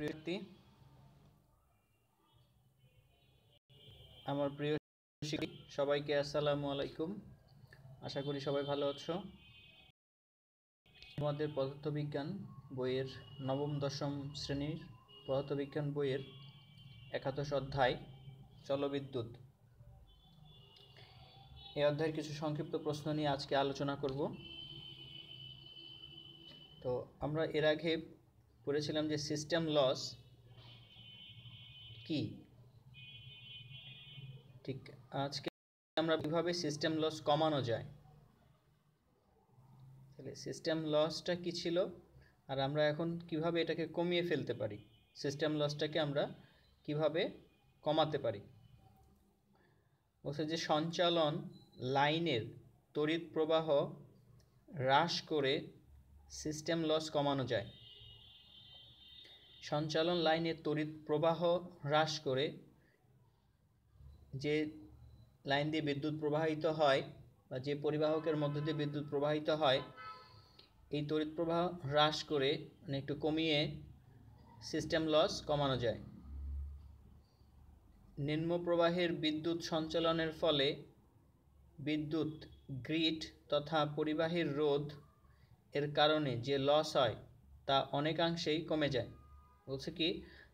প্রিয় আমার প্রিয় শিক্ষার্থী সবাইকে আসসালামু আলাইকুম। আশা করি সবাই ভালো আছো। আমাদের পদার্থবিজ্ঞান বইয়ের নবম দশম শ্রেণীর পদার্থবিজ্ঞান বইয়ের ৭১ অধ্যায় জলবিদ্যুৎ। এই অধ্যায়ের কিছু সংক্ষিপ্ত প্রশ্ন নিয়ে আজকে আলোচনা করব। তো আমরা এর আগে পড়েছিলাম যে সিস্টেম লস কি। ঠিক আজকে আমরা কিভাবে সিস্টেম লস কমানো যায়, তাহলে সিস্টেম লসটা কি ছিল আর আমরা এখন কিভাবে এটাকে কমিয়ে ফেলতে পারি, সিস্টেম লসটাকে আমরা কিভাবে কমাতে পারি। বলছে যে সঞ্চালন লাইনের তড়িৎ প্রবাহ হ্রাস করে সিস্টেম লস কমানো যায়। সঞ্চালন লাইনের তড়িৎ প্রবাহ হ্রাস করে, যে লাইন দিয়ে বিদ্যুৎ প্রবাহিত হয় বা যে পরিবাহকের মধ্য দিয়ে বিদ্যুৎ প্রবাহিত হয়, এই তড়িৎ প্রবাহ হ্রাস করে মানে একটু কমিয়ে সিস্টেম লস কমানো যায়। নিম্ন প্রবাহের বিদ্যুৎ সঞ্চালনের ফলে বিদ্যুৎ গ্রিড তথা পরিবাহীর রোধ এর কারণে যে লস হয় তা অনেকাংশেই কমে যায়। বলছে কি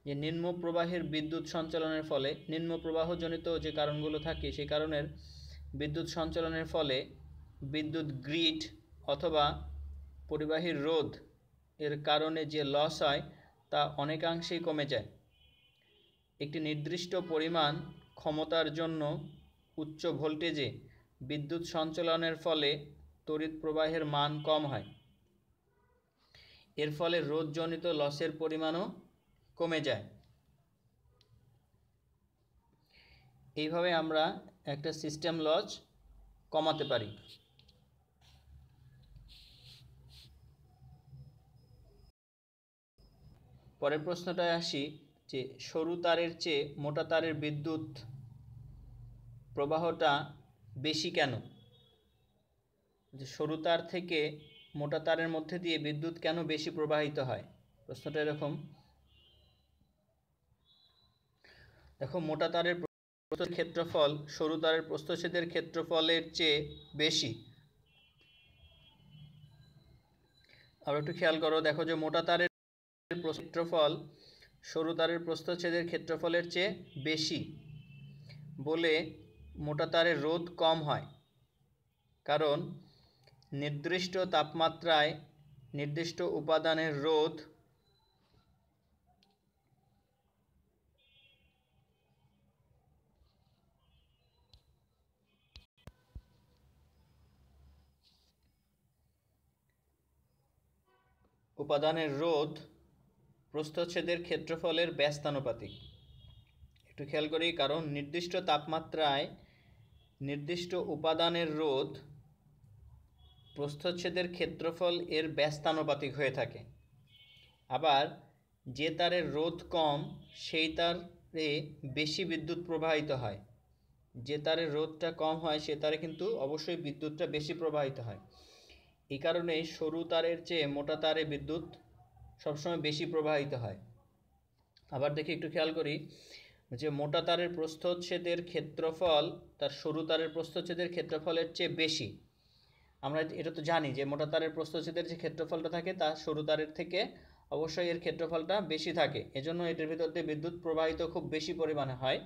যে নিম্ন প্রবাহের বিদ্যুৎ সঞ্চালনের ফলে, নিম্ন প্রবাহজনিত যে কারণগুলো থাকে সেই কারণের বিদ্যুৎ সঞ্চালনের ফলে বিদ্যুৎ গ্রিড অথবা পরিবাহীর রোধ এর কারণে যে লস হয় তা অনেকাংশেই কমে যায়। একটি নির্দিষ্ট পরিমাণ ক্ষমতার জন্য উচ্চ ভোল্টেজে বিদ্যুৎ সঞ্চালনের ফলে তড়িৎ প্রবাহের মান কম হয়, এর ফলে রোধজনিত লসের পরিমাণও কমে যায়। এইভাবে আমরা একটা সিস্টেম লস কমাতে পারি। পরের প্রশ্নটায় আসি যে সরু তারের চেয়ে মোটা তারের বিদ্যুৎ প্রবাহটা বেশি কেন। যে সরু তার থেকে মোটা তারের মধ্যে দিয়ে বিদ্যুৎ কেন বেশি প্রবাহিত হয়। প্রশ্নটা এরকম, দেখো মোটা তারের ক্ষেত্রফল সরু তারের প্রস্থচ্ছেদের ক্ষেত্রফলের চেয়ে বেশি। আর একটু খেয়াল করো, দেখো যে মোটা তারের ক্ষেত্রফল সরু তারের প্রস্থচ্ছেদের ক্ষেত্রফলের চেয়ে বেশি বলে মোটা তারের রোধ কম হয়, কারণ নির্দিষ্ট তাপমাত্রায় নির্দিষ্ট উপাদানের রোধ প্রস্থচ্ছেদের ক্ষেত্রফলের ব্যস্তানুপাতিক। একটু খেয়াল করি, কারণ নির্দিষ্ট তাপমাত্রায় নির্দিষ্ট উপাদানের রোধ প্রস্থচ্ছেদের ক্ষেত্রফল এর ব্যস্তানুপাতিক হয়ে থাকে। আবার যে তারের রোধ কম সেই তারে বেশি বিদ্যুৎ প্রবাহিত হয়, যে তারের রোধটা কম হয় সে তারে কিন্তু অবশ্যই বিদ্যুৎটা বেশি প্রবাহিত হয়। এই কারণে সরু তারের চেয়ে মোটা তারে বিদ্যুৎ সবসময় বেশি প্রবাহিত হয়। আবার দেখি, একটু খেয়াল করি যে মোটা তারের প্রস্থচ্ছেদের ক্ষেত্রফল তার সরু তারের প্রস্থচ্ছেদের ক্ষেত্রফলের চেয়ে বেশি। আমরা এটা তো জানি যে মোটা তারের প্রস্থচ্ছেদের যে ক্ষেত্রফলটা থাকে তা সরু তারের থেকে অবশ্যই এর ক্ষেত্রফলটা বেশি থাকে, এজন্য এটার ভিতর দিয়ে বিদ্যুৎ প্রবাহিত খুব বেশি পরিমাণে হয়।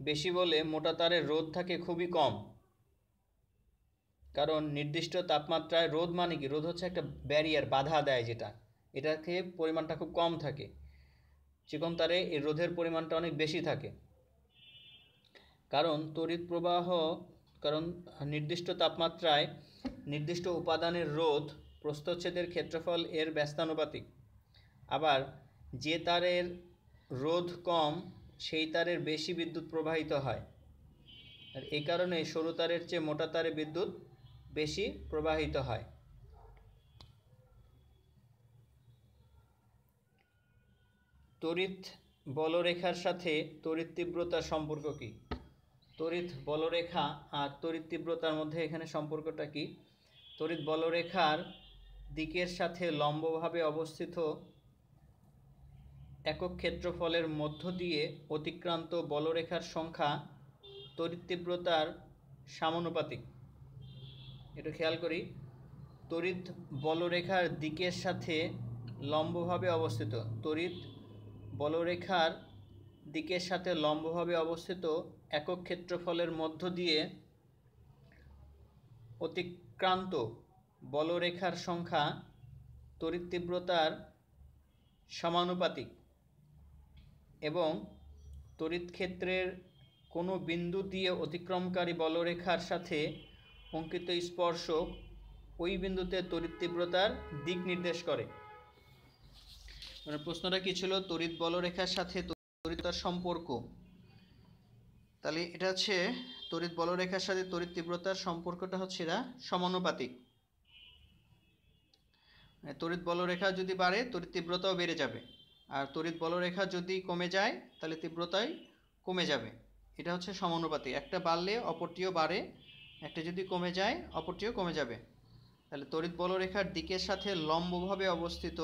বেশি বলে মোটা তারের রোধ থাকে খুবই কম, কারণ নির্দিষ্ট তাপমাত্রায় রোধ মানে কি, রোধ হচ্ছে একটা ব্যারিয়ার, বাধা দেয় যেটা, এটাকে পরিমাণটা খুব কম থাকে। চিকন তারে এর রোধের পরিমাণটা অনেক বেশি থাকে, কারণ তড়িৎ প্রবাহ, কারণ নির্দিষ্ট তাপমাত্রায় নির্দিষ্ট উপাদানের রোধ প্রস্থচ্ছেদের ক্ষেত্রফল এর ব্যস্তানুপাতিক। আবার যে তারের রোধ কম সেই তারের বেশি বিদ্যুৎ প্রবাহিত হয়, আর এই কারণে সরু তারের চেয়ে মোটা তারে বিদ্যুৎ বেশি প্রবাহিত হয়। তড়িৎ বলরেখার সাথে তড়িৎ তীব্রতার সম্পর্ক কি। তড়িৎ বলরেখা আর তড়িৎ তীব্রতার মধ্যে এখানে সম্পর্কটা কি। তড়িৎ বলরেখার দিকের সাথে লম্বভাবে অবস্থিত একক ক্ষেত্রফলের মধ্য দিয়ে অতিক্রান্ত বলরেখার সংখ্যা তড়িৎ তীব্রতার সমানুপাতিক। একটু খেয়াল করি, তড়িৎ বলরেখার দিকের সাথে লম্বভাবে অবস্থিত, তড়িৎ বলরেখার দিকের সাথে লম্বভাবে অবস্থিত একক ক্ষেত্রফলের মধ্য দিয়ে অতিক্রান্ত বলরেখার সংখ্যা তড়িৎ তীব্রতার সমানুপাতিক এবং তড়িৎ ক্ষেত্রের কোনো বিন্দু দিয়ে অতিক্রমকারী বলরেখার সাথে অঙ্কিত স্পর্শক ওই বিন্দুতে তড়িৎ তীব্রতার দিক নির্দেশ করে। মানে প্রশ্নটা কি ছিল, তড়িৎ বলরেখার সাথে তড়িৎতার সম্পর্ক। তাহলে এটা হচ্ছে তড়িৎ বলরেখার সাথে তড়িৎ তীব্রতার সম্পর্কটা হচ্ছে এরা সমানুপাতিক। তড়িৎ বলরেখা যদি বাড়ে তড়িৎ তীব্রতাও বেড়ে যাবে, আর তড়িৎ বলরেখা যদি কমে যায় তাহলে তীব্রতাই কমে যাবে। এটা হচ্ছে সমানুপাতিক, একটা বাড়লে অপরটিও বাড়ে, একটা যদি কমে যায় অপরটিও কমে যাবে। তাহলে তড়িৎ বলরেখার দিকের সাথে লম্বভাবে অবস্থিত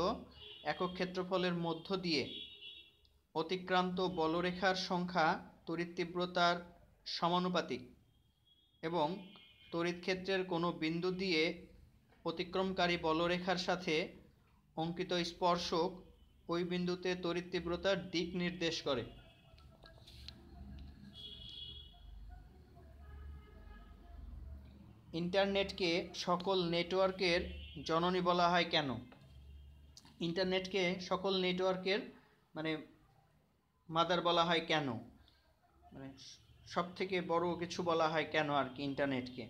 একক ক্ষেত্রফলের মধ্য দিয়ে অতিক্রান্ত বলরেখার সংখ্যা তড়িৎ তীব্রতার সমানুপাতিক এবং তড়িৎ ক্ষেত্রের কোনো বিন্দু দিয়ে অতিক্রমকারী বলরেখার সাথে অঙ্কিত স্পর্শক ওই বিন্দুতে তড়িৎ তীব্রতার দিক নির্দেশ করে। ইন্টারনেটকে সকল নেটওয়ার্কের জননী বলা হয় কেন? ইন্টারনেটকে সকল নেটওয়ার্কের মানে মাদার বলা হয় কেন? মানে সব থেকে বড় কিছু বলা হয় কেন আর কি ইন্টারনেটকে?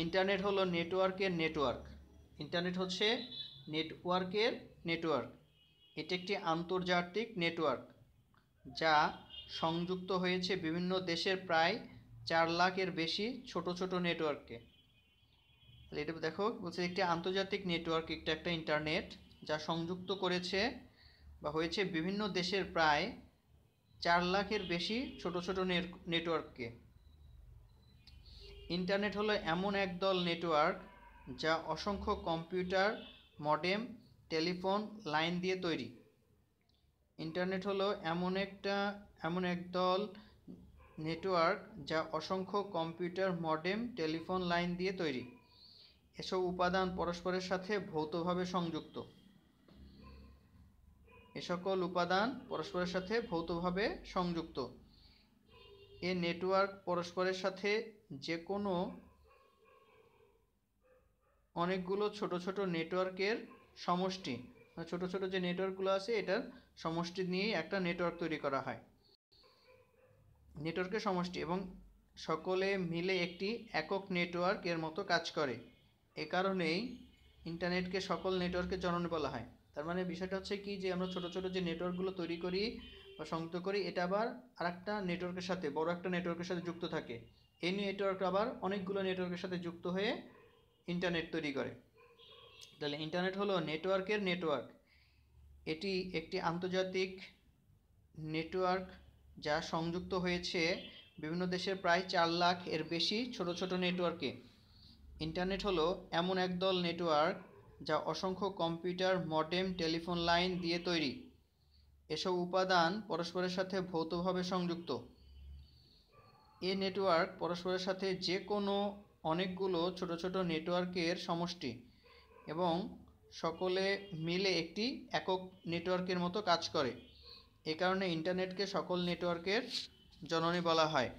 ইন্টারনেট হলো নেটওয়ার্কের নেটওয়ার্ক। ইন্টারনেট হচ্ছে নেটওয়ার্কের নেটওয়ার্ক। এটি একটি আন্তর্জাতিক নেটওয়ার্ক যা সংযুক্ত হয়েছে বিভিন্ন দেশের প্রায় 4 লাখের বেশি ছোট ছোট নেটওয়ার্ককে। তাহলে এটা দেখো বলছে একটি আন্তর্জাতিক নেটওয়ার্ক, একটা ইন্টারনেট যা সংযুক্ত করেছে বা হয়েছে বিভিন্ন দেশের প্রায় 4 লাখের বেশি ছোট ছোট নেটওয়ার্ককে। ইন্টারনেট হলো এমন একদল নেটওয়ার্ক যা অসংখ্য কম্পিউটার, মডেম, টেলিফোন লাইন দিয়ে তৈরি। ইন্টারনেট হলো এমন একদল নেটওয়ার্ক যা অসংখ্য কম্পিউটার, মডেম, টেলিফোন লাইন দিয়ে তৈরি। এসব উপাদান পরস্পরের সাথে ভৌতভাবে সংযুক্ত। এ সকল উপাদান পরস্পরের সাথে ভৌতভাবে সংযুক্ত। এ নেটওয়ার্ক পরস্পরের সাথে যে কোনো অনেকগুলো ছোট ছোট নেটওয়ার্কের সমষ্টি, ছোট ছোট যে নেটওয়ার্কগুলো আছে এটার সমষ্টি নিয়েই একটা নেটওয়ার্ক তৈরি করা হয়। নেটওয়ার্কের সমষ্টি এবং সকলে মিলে একটি একক নেটওয়ার্ক এর মতো কাজ করে। এ কারণেই ইন্টারনেটকে সকল নেটওয়ার্কের জননী বলা হয়। তার মানে বিষয়টা হচ্ছে কি, যে আমরা ছোট ছোট যে নেটওয়ার্কগুলো তৈরি করি বা সংযুক্ত করি, এটা আবার আরেকটা নেটওয়ার্কের সাথে, বড় একটা নেটওয়ার্কের সাথে যুক্ত থাকে। এই নেটওয়ার্ক আবার অনেকগুলো নেটওয়ার্কের সাথে যুক্ত হয়ে ইন্টারনেট তৈরি করে। তাহলে ইন্টারনেট হলো নেটওয়ার্কের নেটওয়ার্ক। এটি একটি আন্তর্জাতিক নেটওয়ার্ক যা সংযুক্ত হয়েছে বিভিন্ন দেশের প্রায় 4 লাখ এর বেশি ছোট ছোট নেটওয়ার্কে। ইন্টারনেট হলো এমন একদল নেটওয়ার্ক যা অসংখ্য কম্পিউটার, মডেম, টেলিফোন লাইন দিয়ে তৈরি। এসব উপাদান পরস্পরের সাথে ভৌতভাবে সংযুক্ত। এ নেটওয়ার্ক পরস্পরের সাথে যে কোনো অনেকগুলো ছোট ছোট নেটওয়ার্কের সমষ্টি এবং সকলে মিলে একটি একক নেটওয়ার্কের মতো কাজ করে। এ কারণে ইন্টারনেটকে সকল নেটওয়ার্কের জননী বলা হয়।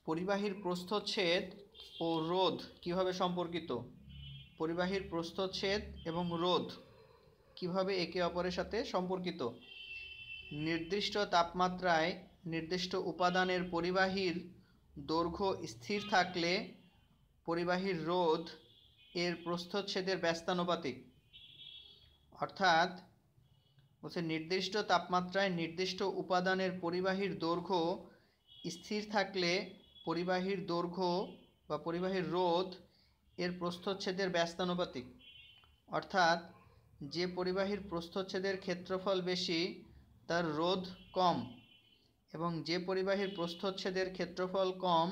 পরিবাহীর প্রস্থচ্ছেদ ও রোধ কিভাবে সম্পর্কিত? পরিবাহীর প্রস্থচ্ছেদ এবং রোধ কিভাবে একে অপরের সাথে সম্পর্কিত? নির্দিষ্ট তাপমাত্রায় নির্দিষ্ট উপাদানের পরিবাহীর দৈর্ঘ্য স্থির থাকলে পরিবাহীর রোধ এর প্রস্থচ্ছেদের ব্যস্তানুপাতিক। অর্থাৎ বলছে নির্দিষ্ট তাপমাত্রায় নির্দিষ্ট উপাদানের পরিবাহীর দৈর্ঘ্য স্থির থাকলে পরিবাহীর দৈর্ঘ্য বা পরিবাহীর রোধ এর প্রস্থচ্ছেদের ব্যস্তানুপাতিক। অর্থাৎ যে পরিবাহীর প্রস্থচ্ছেদের ক্ষেত্রফল বেশি তার রোধ কম, এবং যে পরিবাহীর প্রস্থচ্ছেদের ক্ষেত্রফল কম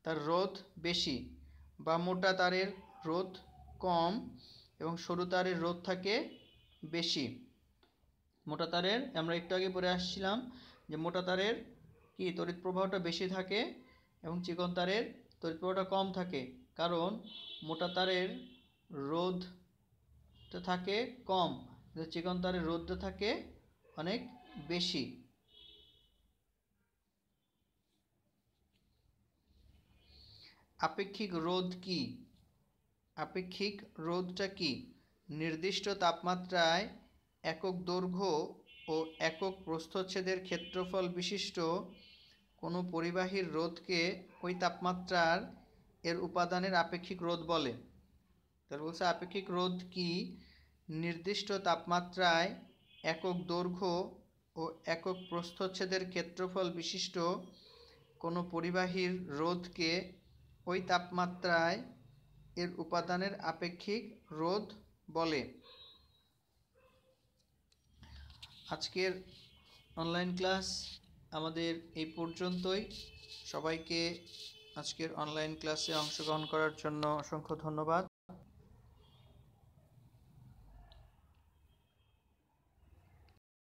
তার রোধ বেশি। বা মোটা তারের রোধ কম এবং সরু তারের রোধ থাকে বেশি। মোটা তারের আমরা একটু আগে পড়ে আসছিলাম যে মোটা তারের কি তড়িৎ প্রবাহটা বেশি থাকে এবং চিকন তারের তড়িৎ প্রবাহটা কম থাকে, কারণ মোটা তারের রোধটা থাকে কম, চিকন তারের রোধটা থাকে অনেক বেশি। আপেক্ষিক রোধ কি? আপেক্ষিক রোধটা কি? নির্দিষ্ট তাপমাত্রায় একক দৈর্ঘ্য ও একক প্রস্থচ্ছেদের ক্ষেত্রফল বিশিষ্ট কোনো পরিবাহীর রোধকে ওই তাপমাত্রার এর উপাদানের আপেক্ষিক রোধ বলে। তাহলে বলছে আপেক্ষিক রোধ কি? নির্দিষ্ট তাপমাত্রায় একক দৈর্ঘ্য ও একক প্রস্থচ্ছেদের ক্ষেত্রফল বিশিষ্ট কোনো পরিবাহীর রোধকে ওই তাপমাত্রায় এর উপাদানের আপেক্ষিক রোধ বলে। আজকের অনলাইন ক্লাস আমাদের এই পর্যন্তই। সবাইকে আজকের অনলাইন ক্লাসে অংশগ্রহণ করার জন্য অসংখ্য ধন্যবাদ।